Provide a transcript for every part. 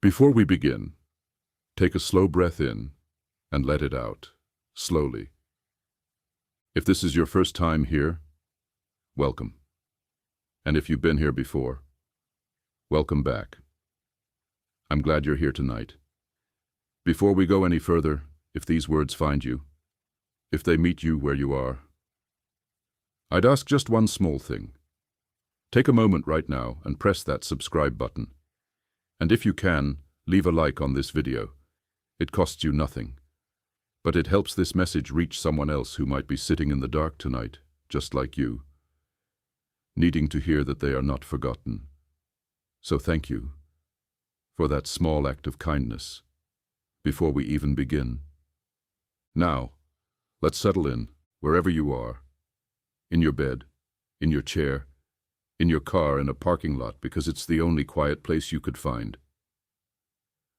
Before we begin, take a slow breath in and let it out, slowly. If this is your first time here, welcome. And if you've been here before, welcome back. I'm glad you're here tonight. Before we go any further, if these words find you, if they meet you where you are, I'd ask just one small thing. Take a moment right now and press that subscribe button. And if you can, leave a like on this video. It costs you nothing. But it helps this message reach someone else who might be sitting in the dark tonight, just like you, needing to hear that they are not forgotten. So thank you for that small act of kindness before we even begin. Now, let's settle in, wherever you are, in your bed, in your chair, in your car, in a parking lot, because it's the only quiet place you could find.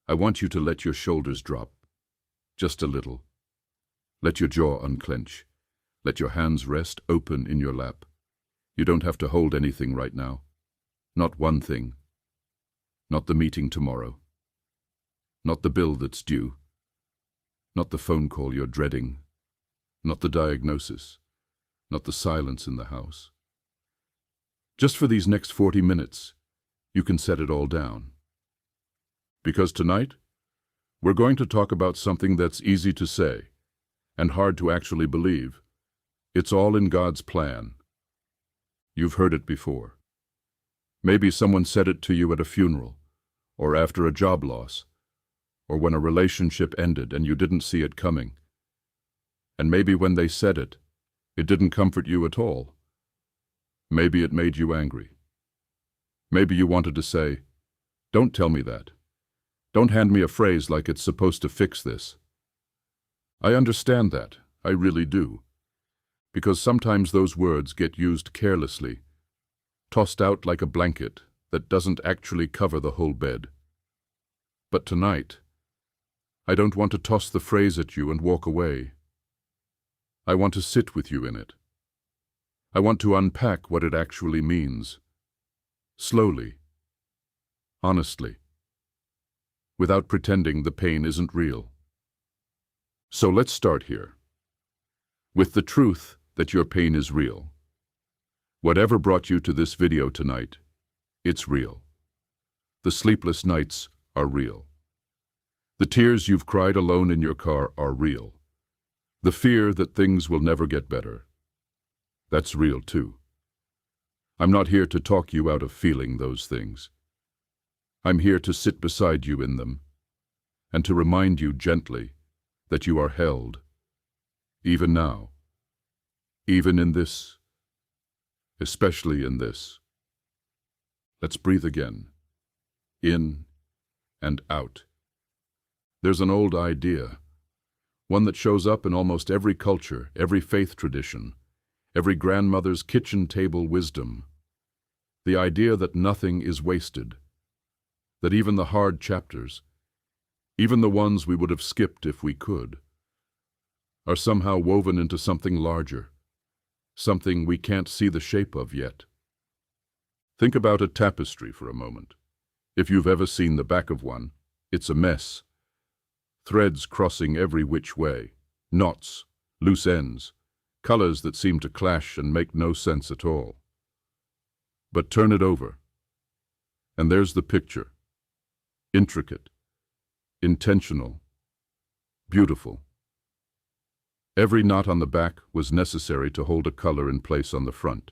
I want you to let your shoulders drop, just a little. Let your jaw unclench. Let your hands rest open in your lap. You don't have to hold anything right now. Not one thing. Not the meeting tomorrow. Not the bill that's due. Not the phone call you're dreading. Not the diagnosis. Not the silence in the house. Just for these next 40 minutes, you can set it all down. Because tonight, we're going to talk about something that's easy to say and hard to actually believe. It's all in God's plan. You've heard it before. Maybe someone said it to you at a funeral, or after a job loss, or when a relationship ended and you didn't see it coming. And maybe when they said it, it didn't comfort you at all. Maybe it made you angry. Maybe you wanted to say, "Don't tell me that. Don't hand me a phrase like it's supposed to fix this." I understand that, I really do. Because sometimes those words get used carelessly, tossed out like a blanket that doesn't actually cover the whole bed. But tonight, I don't want to toss the phrase at you and walk away. I want to sit with you in it. I want to unpack what it actually means. Slowly. Honestly. Without pretending the pain isn't real. So let's start here. With the truth that your pain is real. Whatever brought you to this video tonight, it's real. The sleepless nights are real. The tears you've cried alone in your car are real. The fear that things will never get better. That's real too. I'm not here to talk you out of feeling those things. I'm here to sit beside you in them, and to remind you gently that you are held, even now, even in this, especially in this. Let's breathe again, in and out. There's an old idea, one that shows up in almost every culture, every faith tradition, every grandmother's kitchen table wisdom. The idea that nothing is wasted, that even the hard chapters, even the ones we would have skipped if we could, are somehow woven into something larger, something we can't see the shape of yet. Think about a tapestry for a moment. If you've ever seen the back of one, it's a mess. Threads crossing every which way, knots, loose ends, colors that seem to clash and make no sense at all. But turn it over, and there's the picture. Intricate, intentional, beautiful. Every knot on the back was necessary to hold a color in place on the front.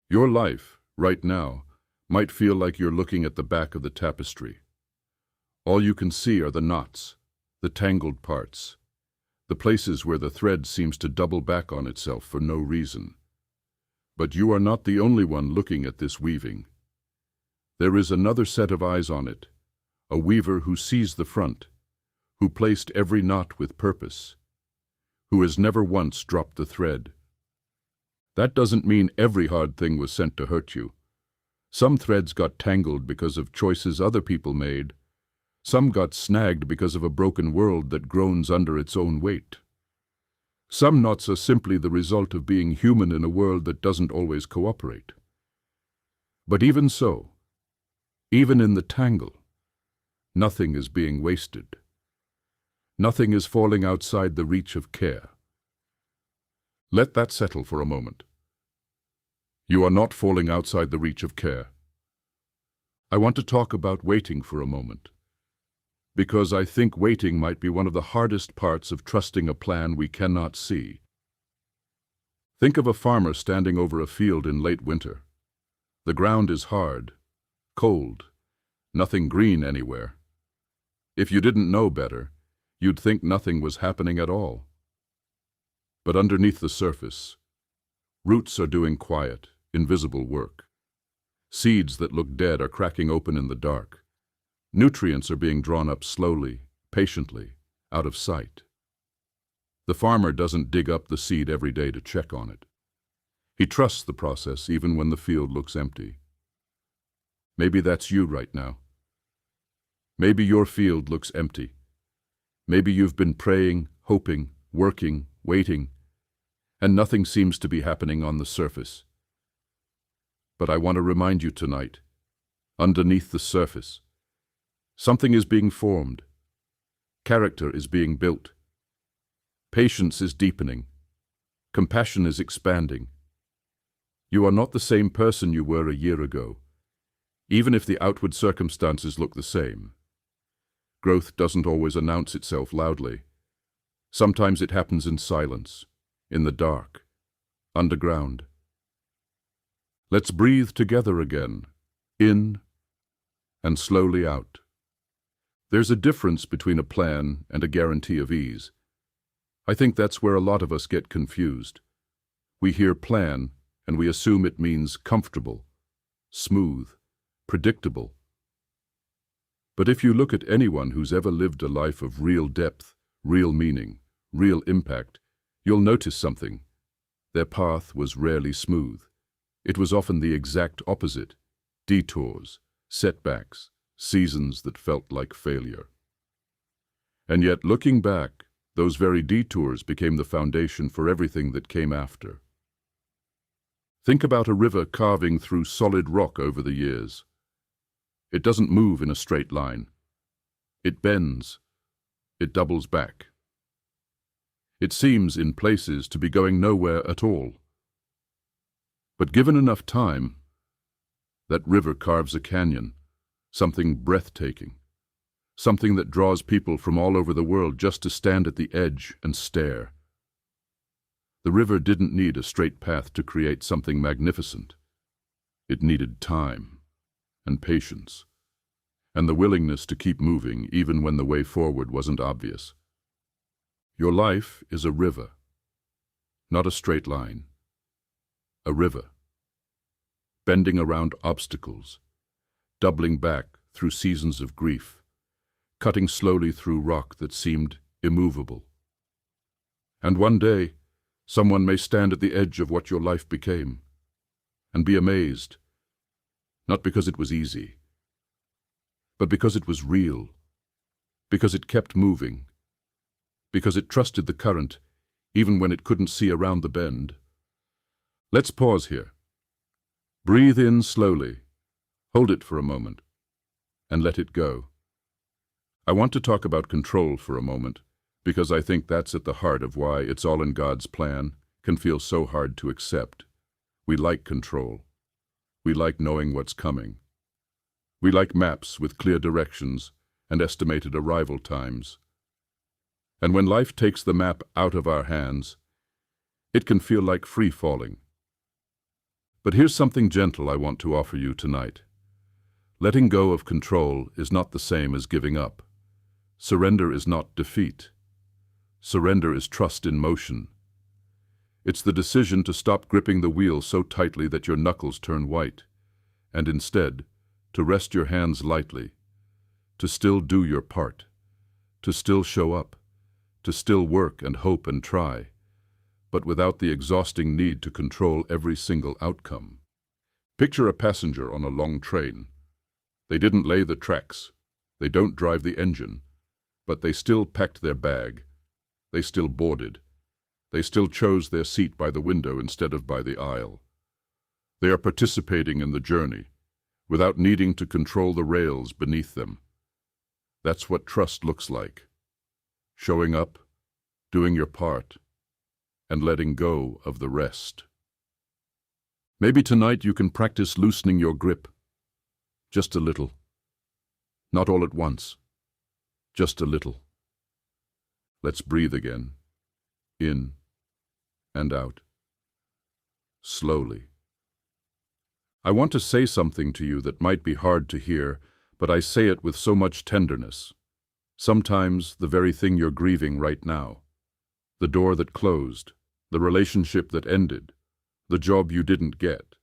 Your life, right now, might feel like you're looking at the back of the tapestry. All you can see are the knots, the tangled parts, the places where the thread seems to double back on itself for no reason. But you are not the only one looking at this weaving. There is another set of eyes on it, a weaver who sees the front, who placed every knot with purpose, who has never once dropped the thread. That doesn't mean every hard thing was sent to hurt you. Some threads got tangled because of choices other people made. Some got snagged because of a broken world that groans under its own weight. Some knots are simply the result of being human in a world that doesn't always cooperate. But even so, even in the tangle, Nothing is being wasted. Nothing is falling outside the reach of care. Let that settle for a moment. You are not falling outside the reach of care. I want to talk about waiting for a moment, because I think waiting might be one of the hardest parts of trusting a plan we cannot see. Think of a farmer standing over a field in late winter. The ground is hard, cold, nothing green anywhere. If you didn't know better, you'd think nothing was happening at all. But underneath the surface, roots are doing quiet, invisible work. Seeds that look dead are cracking open in the dark. Nutrients are being drawn up slowly, patiently, out of sight. The farmer doesn't dig up the seed every day to check on it. He trusts the process even when the field looks empty. Maybe that's you right now. Maybe your field looks empty. Maybe you've been praying, hoping, working, waiting, and nothing seems to be happening on the surface. But I want to remind you tonight, underneath the surface, something is being formed. Character is being built. Patience is deepening. Compassion is expanding. You are not the same person you were a year ago, even if the outward circumstances look the same. Growth doesn't always announce itself loudly. Sometimes it happens in silence, in the dark, underground. Let's breathe together again, in and slowly out. There's a difference between a plan and a guarantee of ease. I think that's where a lot of us get confused. We hear plan and we assume it means comfortable, smooth, predictable. But if you look at anyone who's ever lived a life of real depth, real meaning, real impact, you'll notice something. Their path was rarely smooth. It was often the exact opposite: detours, setbacks, seasons that felt like failure. And yet, looking back, those very detours became the foundation for everything that came after. Think about a river carving through solid rock over the years. It doesn't move in a straight line. It bends. It doubles back. It seems, in places, to be going nowhere at all. But given enough time, that river carves a canyon, something breathtaking, something that draws people from all over the world just to stand at the edge and stare. The river didn't need a straight path to create something magnificent. It needed time and patience, and the willingness to keep moving even when the way forward wasn't obvious. Your life is a river, not a straight line. A river, bending around obstacles, doubling back through seasons of grief, cutting slowly through rock that seemed immovable. And one day, someone may stand at the edge of what your life became and be amazed, not because it was easy, but because it was real, because it kept moving, because it trusted the current even when it couldn't see around the bend. Let's pause here. Breathe in slowly, hold it for a moment, and let it go. I want to talk about control for a moment, because I think that's at the heart of why It's All in God's Plan can feel so hard to accept. We like control. We like knowing what's coming. We like maps with clear directions and estimated arrival times. And when life takes the map out of our hands, it can feel like free falling. But here's something gentle I want to offer you tonight. Letting go of control is not the same as giving up. Surrender is not defeat. Surrender is trust in motion. It's the decision to stop gripping the wheel so tightly that your knuckles turn white, and instead, to rest your hands lightly, to still do your part, to still show up, to still work and hope and try, but without the exhausting need to control every single outcome. Picture a passenger on a long train. They didn't lay the tracks, they don't drive the engine, but they still packed their bag, they still boarded, they still chose their seat by the window instead of by the aisle. They are participating in the journey, without needing to control the rails beneath them. That's what trust looks like. Showing up, doing your part, and letting go of the rest. Maybe tonight you can practice loosening your grip. Just a little. Not all at once. Just a little. Let's breathe again. In and out. Slowly. I want to say something to you that might be hard to hear, but I say it with so much tenderness. Sometimes the very thing you're grieving right now. The door that closed, the relationship that ended, the job you didn't get,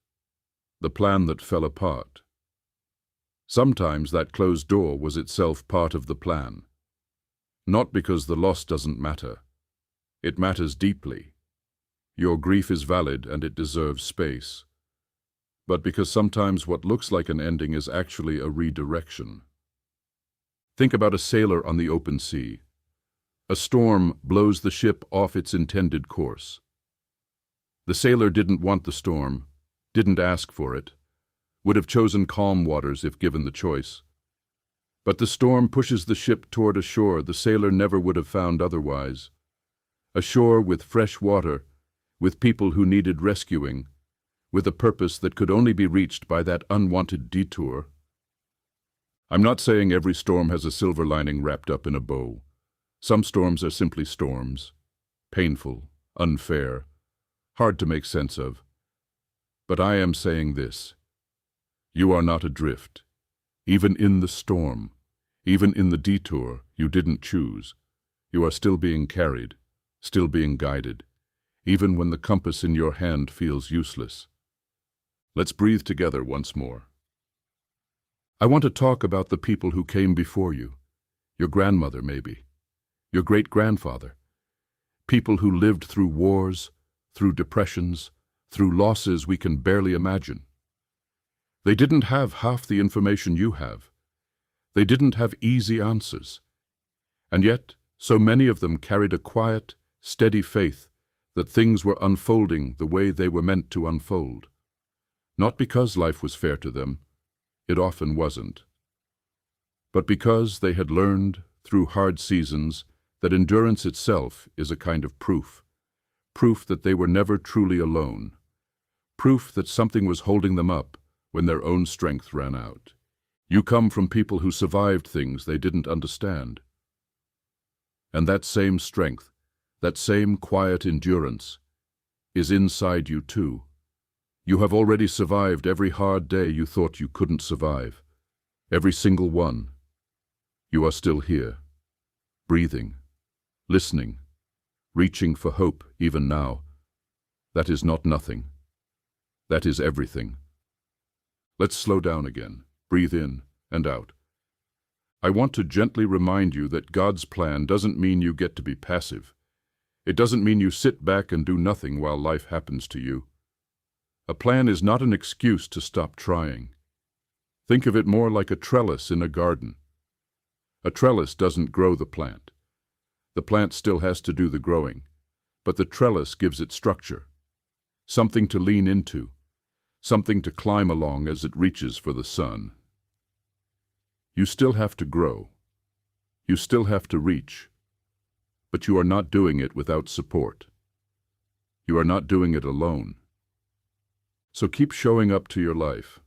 the plan that fell apart. Sometimes that closed door was itself part of the plan. Not because the loss doesn't matter. It matters deeply. Your grief is valid and it deserves space. But because sometimes what looks like an ending is actually a redirection. Think about a sailor on the open sea. A storm blows the ship off its intended course. The sailor didn't want the storm, didn't ask for it, would have chosen calm waters if given the choice. But the storm pushes the ship toward a shore the sailor never would have found otherwise. A shore with fresh water, with people who needed rescuing, with a purpose that could only be reached by that unwanted detour. I'm not saying every storm has a silver lining wrapped up in a bow. Some storms are simply storms, painful, unfair, hard to make sense of. But I am saying this: you are not adrift. Even in the storm, even in the detour you didn't choose, you are still being carried, still being guided, even when the compass in your hand feels useless. Let's breathe together once more. I want to talk about the people who came before you. Your grandmother, maybe. Your great-grandfather. People who lived through wars, through depressions, through losses we can barely imagine. They didn't have half the information you have. They didn't have easy answers. And yet, so many of them carried a quiet, steady faith that things were unfolding the way they were meant to unfold. Not because life was fair to them, it often wasn't, but because they had learned, through hard seasons, that endurance itself is a kind of proof that they were never truly alone, proof that something was holding them up when their own strength ran out. You come from people who survived things they didn't understand. And that same strength, that same quiet endurance, is inside you too. You have already survived every hard day you thought you couldn't survive. Every single one. You are still here, breathing, listening, reaching for hope even now. That is not nothing. That is everything. Let's slow down again. Breathe in and out. I want to gently remind you that God's plan doesn't mean you get to be passive. It doesn't mean you sit back and do nothing while life happens to you. A plan is not an excuse to stop trying. Think of it more like a trellis in a garden. A trellis doesn't grow the plant. The plant still has to do the growing, but the trellis gives it structure, something to lean into, something to climb along as it reaches for the sun. You still have to grow. You still have to reach, but you are not doing it without support. You are not doing it alone. So keep showing up to your life.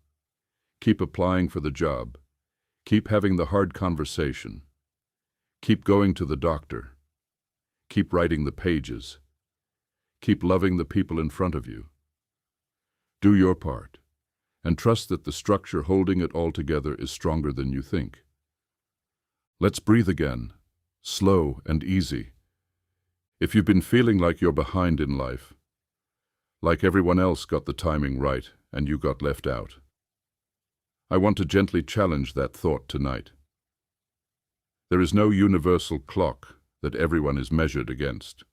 Keep applying for the job. Keep having the hard conversation. Keep going to the doctor. Keep writing the pages. Keep loving the people in front of you. Do your part, and trust that the structure holding it all together is stronger than you think. Let's breathe again, slow and easy. If you've been feeling like you're behind in life, like everyone else got the timing right and you got left out, I want to gently challenge that thought tonight. There is no universal clock that everyone is measured against.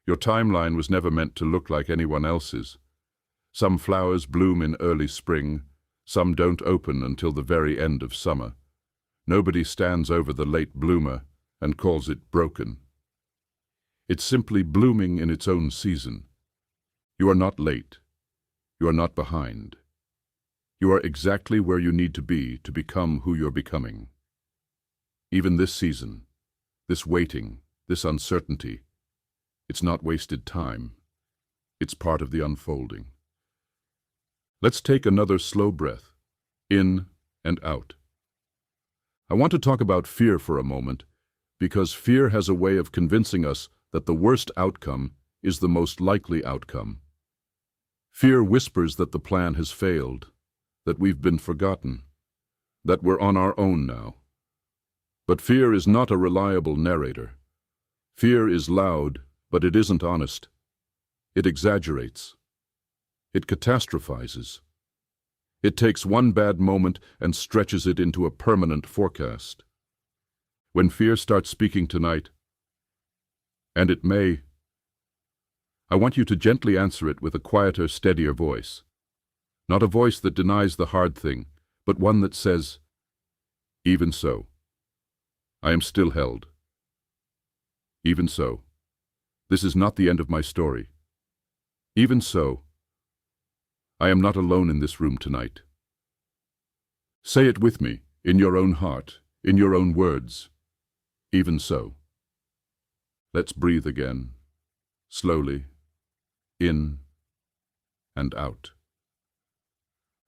Your timeline was never meant to look like anyone else's. Some flowers bloom in early spring, some don't open until the very end of summer. Nobody stands over the late bloomer and calls it broken. It's simply blooming in its own season. You are not late. You are not behind. You are exactly where you need to be to become who you're becoming. Even this season, this waiting, this uncertainty, it's not wasted time. It's part of the unfolding. Let's take another slow breath, in and out. I want to talk about fear for a moment, because fear has a way of convincing us that the worst outcome is the most likely outcome. Fear whispers that the plan has failed, that we've been forgotten, that we're on our own now. But fear is not a reliable narrator. Fear is loud, but it isn't honest. It exaggerates. It catastrophizes. It takes one bad moment and stretches it into a permanent forecast. When fear starts speaking tonight, and it may, I want you to gently answer it with a quieter, steadier voice. Not a voice that denies the hard thing, but one that says, even so, I am still held. Even so, this is not the end of my story. Even so, I am not alone in this room tonight. Say it with me, in your own heart, in your own words. Even so. Let's breathe again, slowly, in and out.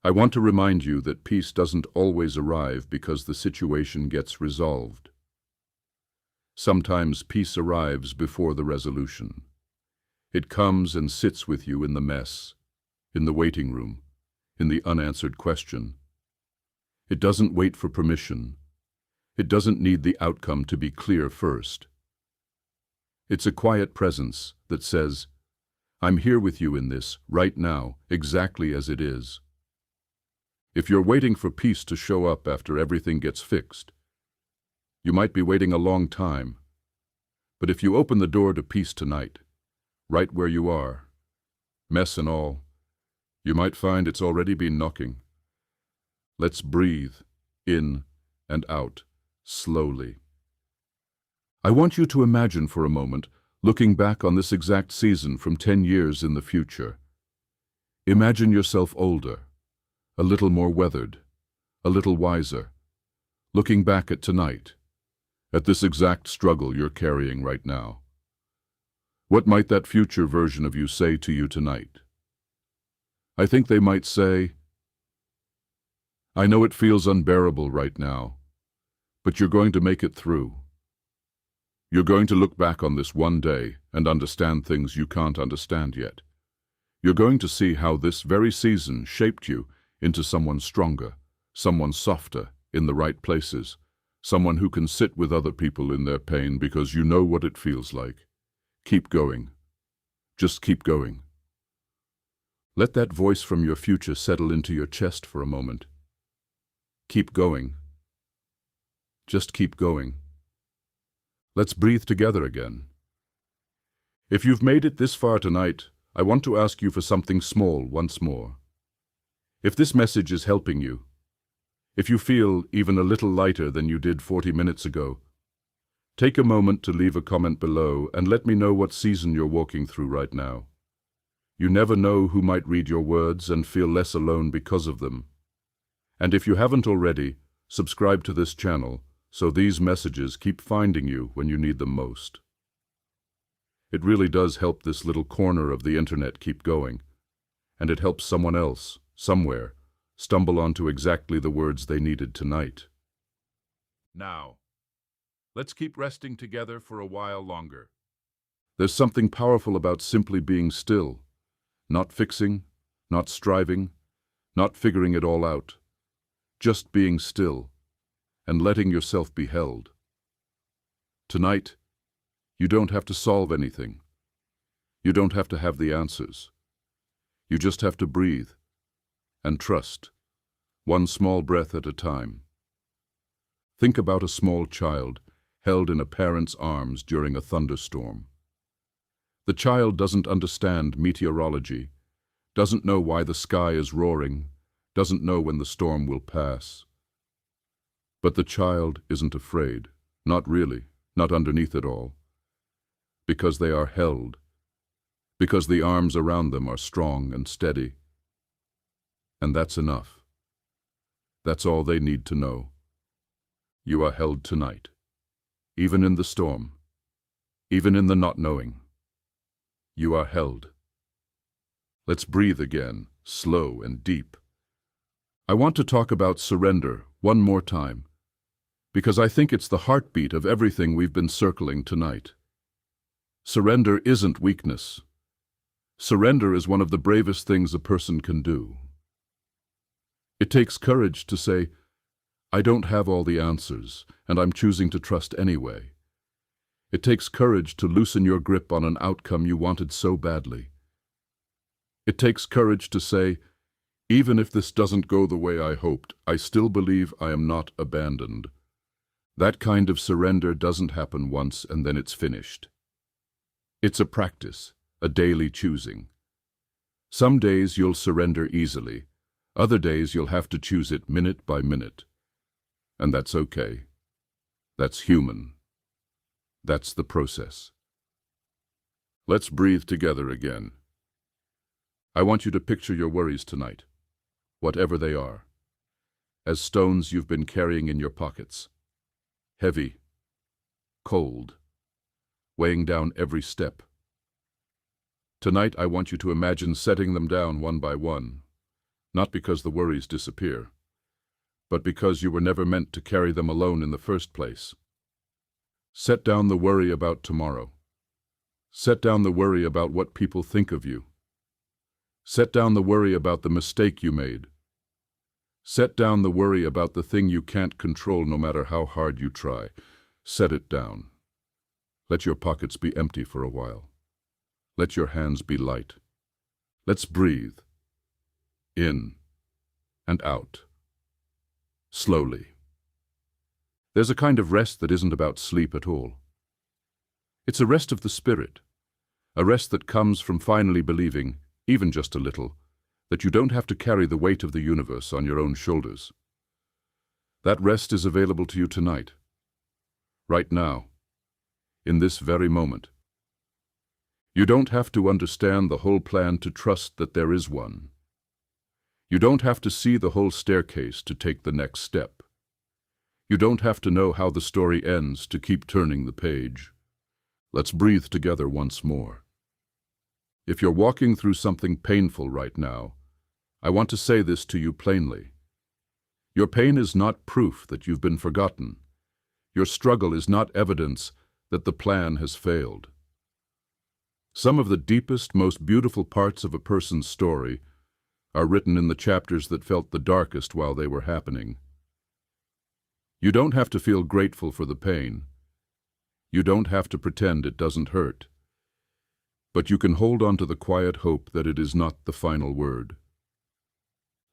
I want to remind you that peace doesn't always arrive because the situation gets resolved. Sometimes peace arrives before the resolution. It comes and sits with you in the mess, in the waiting room, in the unanswered question. It doesn't wait for permission. It doesn't need the outcome to be clear first. It's a quiet presence that says, I'm here with you in this, right now, exactly as it is. If you're waiting for peace to show up after everything gets fixed, you might be waiting a long time. But if you open the door to peace tonight, right where you are, mess and all, you might find it's already been knocking. Let's breathe in and out slowly. I want you to imagine for a moment looking back on this exact season from 10 years in the future. Imagine yourself older, a little more weathered, a little wiser, looking back at tonight, at this exact struggle you're carrying right now. What might that future version of you say to you tonight? I think they might say, I know it feels unbearable right now, but you're going to make it through. You're going to look back on this one day and understand things you can't understand yet. You're going to see how this very season shaped you into someone stronger, someone softer, in the right places, someone who can sit with other people in their pain because you know what it feels like. Keep going. Just keep going. Let that voice from your future settle into your chest for a moment. Keep going. Just keep going. Let's breathe together again. If you've made it this far tonight, I want to ask you for something small once more. If this message is helping you, if you feel even a little lighter than you did 40 minutes ago, take a moment to leave a comment below and let me know what season you're walking through right now. You never know who might read your words and feel less alone because of them. And if you haven't already, subscribe to this channel so these messages keep finding you when you need them most. It really does help this little corner of the internet keep going, and it helps someone else, somewhere, stumble onto exactly the words they needed tonight. Now, let's keep resting together for a while longer. There's something powerful about simply being still, not fixing, not striving, not figuring it all out, just being still and letting yourself be held. Tonight, you don't have to solve anything. You don't have to have the answers. You just have to breathe and trust, one small breath at a time. Think about a small child held in a parent's arms during a thunderstorm. The child doesn't understand meteorology, doesn't know why the sky is roaring, doesn't know when the storm will pass. But the child isn't afraid, not really, not underneath it all, because they are held, because the arms around them are strong and steady. And that's enough. That's all they need to know. You are held tonight, even in the storm, even in the not knowing. You are held. Let's breathe again, slow and deep. I want to talk about surrender one more time, because I think it's the heartbeat of everything we've been circling tonight. Surrender isn't weakness. Surrender is one of the bravest things a person can do. It takes courage to say, I don't have all the answers, and I'm choosing to trust anyway. It takes courage to loosen your grip on an outcome you wanted so badly. It takes courage to say, even if this doesn't go the way I hoped, I still believe I am not abandoned. That kind of surrender doesn't happen once and then it's finished. It's a practice, a daily choosing. Some days you'll surrender easily, other days you'll have to choose it minute by minute. And that's okay. That's human. That's the process. Let's breathe together again. I want you to picture your worries tonight, whatever they are, as stones you've been carrying in your pockets. Heavy, cold, weighing down every step. Tonight I want you to imagine setting them down one by one, not because the worries disappear, but because you were never meant to carry them alone in the first place. Set down the worry about tomorrow. Set down the worry about what people think of you. Set down the worry about the mistake you made. Set down the worry about the thing you can't control no matter how hard you try. Set it down. Let your pockets be empty for a while. Let your hands be light. Let's breathe. In and out. Slowly. There's a kind of rest that isn't about sleep at all. It's a rest of the spirit, a rest that comes from finally believing, even just a little, that you don't have to carry the weight of the universe on your own shoulders. That rest is available to you tonight, right now, in this very moment. You don't have to understand the whole plan to trust that there is one. You don't have to see the whole staircase to take the next step. You don't have to know how the story ends to keep turning the page. Let's breathe together once more. If you're walking through something painful right now, I want to say this to you plainly. Your pain is not proof that you've been forgotten. Your struggle is not evidence that the plan has failed. Some of the deepest, most beautiful parts of a person's story are written in the chapters that felt the darkest while they were happening. You don't have to feel grateful for the pain. You don't have to pretend it doesn't hurt. But you can hold on to the quiet hope that it is not the final word.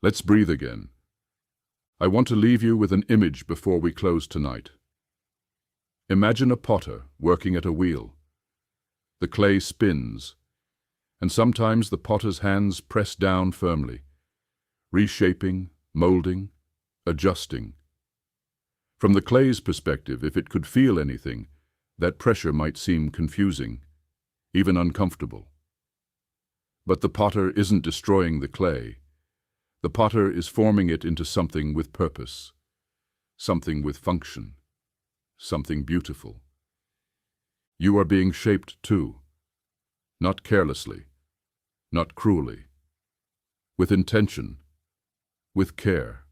Let's breathe again. I want to leave you with an image before we close tonight. Imagine a potter working at a wheel. The clay spins, and sometimes the potter's hands press down firmly, reshaping, molding, adjusting. From the clay's perspective, if it could feel anything, that pressure might seem confusing, even uncomfortable. But the potter isn't destroying the clay. The potter is forming it into something with purpose, something with function, something beautiful. You are being shaped too, not carelessly, not cruelly, with intention, with care,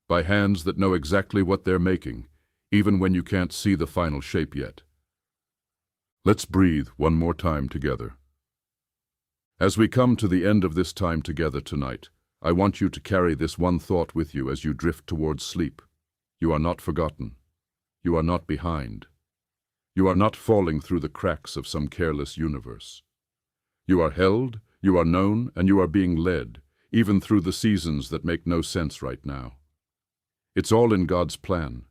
by hands that know exactly what they're making, even when you can't see the final shape yet. Let's breathe one more time together. As we come to the end of this time together tonight, I want you to carry this one thought with you as you drift towards sleep. You are not forgotten. You are not behind. You are not falling through the cracks of some careless universe. You are held, you are known, and you are being led, even through the seasons that make no sense right now. It's all in God's plan.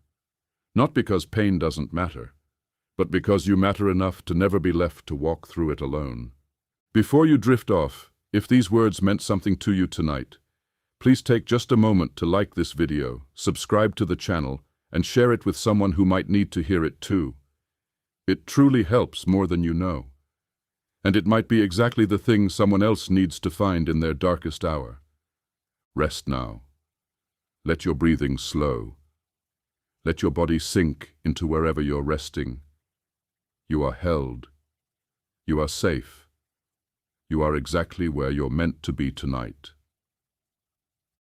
Not because pain doesn't matter, but because you matter enough to never be left to walk through it alone. Before you drift off, if these words meant something to you tonight, please take just a moment to like this video, subscribe to the channel, and share it with someone who might need to hear it too. It truly helps more than you know. And it might be exactly the thing someone else needs to find in their darkest hour. Rest now. Let your breathing slow. Let your body sink into wherever you're resting. You are held. You are safe. You are exactly where you're meant to be tonight.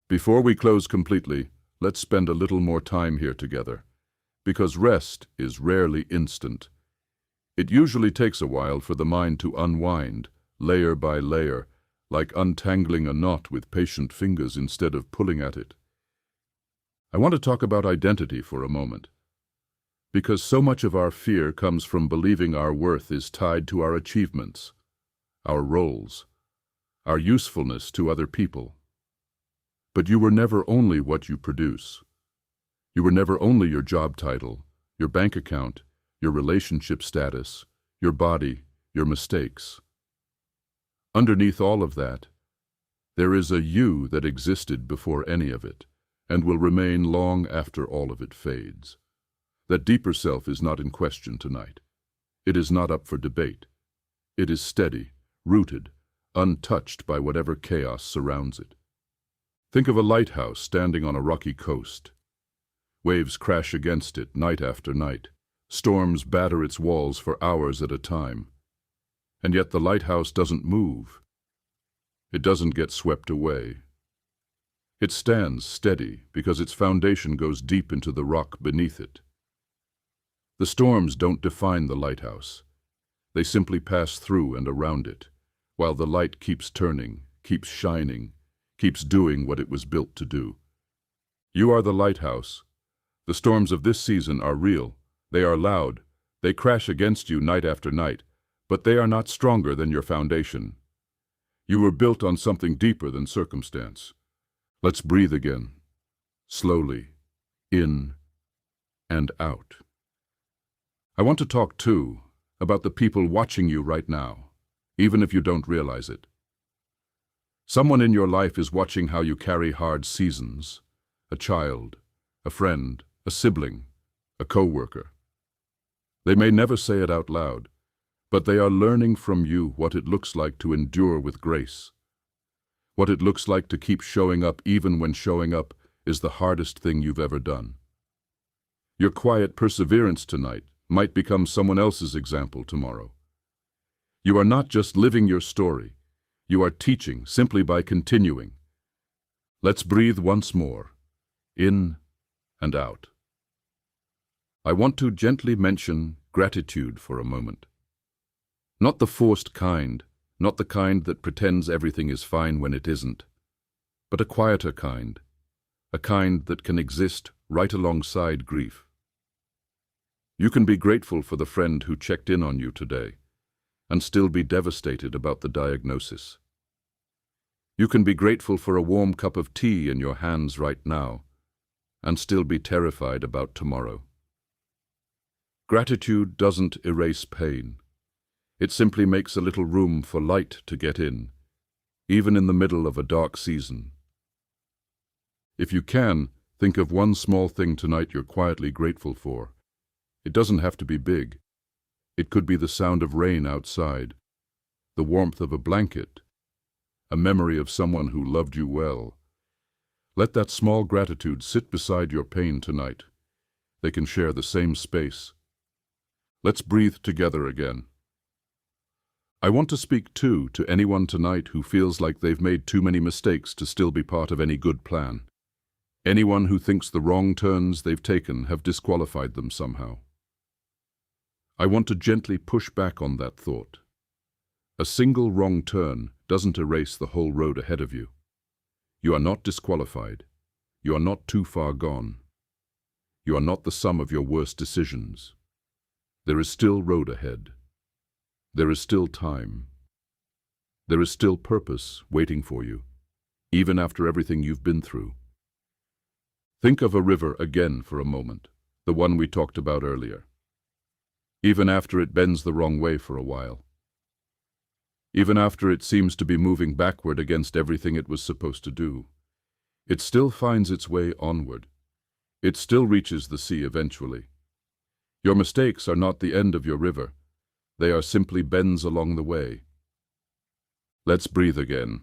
Before we close completely, let's spend a little more time here together, because rest is rarely instant. It usually takes a while for the mind to unwind, layer by layer, like untangling a knot with patient fingers instead of pulling at it. I want to talk about identity for a moment, because so much of our fear comes from believing our worth is tied to our achievements, our roles, our usefulness to other people. But you were never only what you produce. You were never only your job title, your bank account, your relationship status, your body, your mistakes. Underneath all of that, there is a you that existed before any of it, and will remain long after all of it fades. That deeper self is not in question tonight. It is not up for debate. It is steady, rooted, untouched by whatever chaos surrounds it. Think of a lighthouse standing on a rocky coast. Waves crash against it night after night. Storms batter its walls for hours at a time. And yet the lighthouse doesn't move. It doesn't get swept away. It stands steady because its foundation goes deep into the rock beneath it. The storms don't define the lighthouse. They simply pass through and around it, while the light keeps turning, keeps shining, keeps doing what it was built to do. You are the lighthouse. The storms of this season are real. They are loud. They crash against you night after night, but they are not stronger than your foundation. You were built on something deeper than circumstance. Let's breathe again, slowly, in and out. I want to talk, too, about the people watching you right now, even if you don't realize it. Someone in your life is watching how you carry hard seasons. A child, a friend, a sibling, a coworker. They may never say it out loud, but they are learning from you what it looks like to endure with grace. What it looks like to keep showing up even when showing up is the hardest thing you've ever done. Your quiet perseverance tonight might become someone else's example tomorrow. You are not just living your story. You are teaching simply by continuing. Let's breathe once more, in and out. I want to gently mention gratitude for a moment. Not the forced kind, not the kind that pretends everything is fine when it isn't, but a quieter kind, a kind that can exist right alongside grief. You can be grateful for the friend who checked in on you today, and still be devastated about the diagnosis. You can be grateful for a warm cup of tea in your hands right now, and still be terrified about tomorrow. Gratitude doesn't erase pain. It simply makes a little room for light to get in, even in the middle of a dark season. If you can, think of one small thing tonight you're quietly grateful for. It doesn't have to be big. It could be the sound of rain outside, the warmth of a blanket, a memory of someone who loved you well. Let that small gratitude sit beside your pain tonight. They can share the same space. Let's breathe together again. I want to speak, too, to anyone tonight who feels like they've made too many mistakes to still be part of any good plan. Anyone who thinks the wrong turns they've taken have disqualified them somehow. I want to gently push back on that thought. A single wrong turn doesn't erase the whole road ahead of you. You are not disqualified. You are not too far gone. You are not the sum of your worst decisions. There is still road ahead. There is still time. There is still purpose waiting for you, even after everything you've been through. Think of a river again for a moment, the one we talked about earlier. Even after it bends the wrong way for a while. Even after it seems to be moving backward against everything it was supposed to do, it still finds its way onward. It still reaches the sea eventually. Your mistakes are not the end of your river. They are simply bends along the way. Let's breathe again.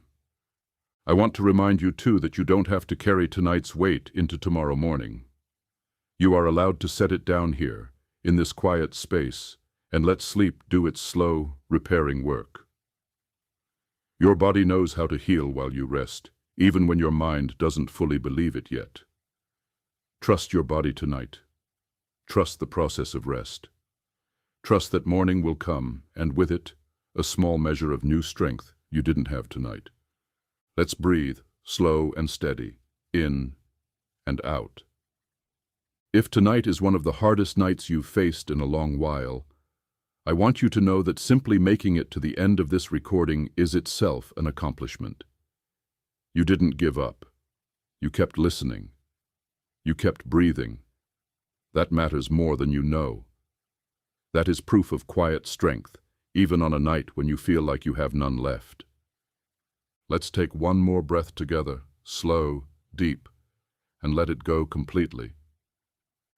I want to remind you, too, that you don't have to carry tonight's weight into tomorrow morning. You are allowed to set it down here, in this quiet space, and let sleep do its slow, repairing work. Your body knows how to heal while you rest, even when your mind doesn't fully believe it yet. Trust your body tonight. Trust the process of rest. Trust that morning will come, and with it, a small measure of new strength you didn't have tonight. Let's breathe, slow and steady, in and out. If tonight is one of the hardest nights you've faced in a long while, I want you to know that simply making it to the end of this recording is itself an accomplishment. You didn't give up. You kept listening. You kept breathing. That matters more than you know. That is proof of quiet strength, even on a night when you feel like you have none left. Let's take one more breath together, slow, deep, and let it go completely.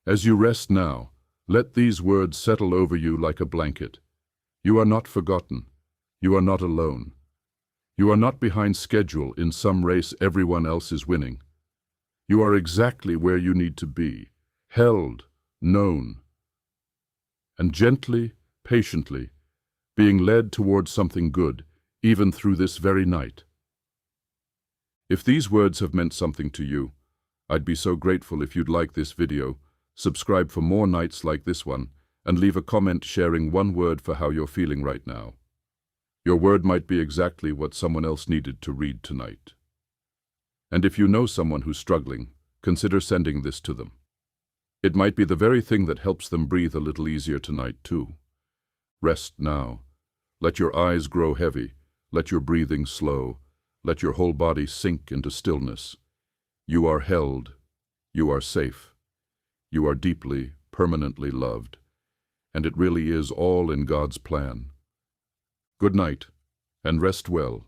As you rest now, let these words settle over you like a blanket. You are not forgotten. You are not alone. You are not behind schedule in some race everyone else is winning. You are exactly where you need to be, held, known, and gently, patiently, being led towards something good, even through this very night. If these words have meant something to you, I'd be so grateful if you'd like this video, subscribe for more nights like this one, and leave a comment sharing one word for how you're feeling right now. Your word might be exactly what someone else needed to read tonight. And if you know someone who's struggling, consider sending this to them. It might be the very thing that helps them breathe a little easier tonight, too. Rest now. Let your eyes grow heavy. Let your breathing slow. Let your whole body sink into stillness. You are held. You are safe. You are deeply, permanently loved. And it really is all in God's plan. Good night, and rest well.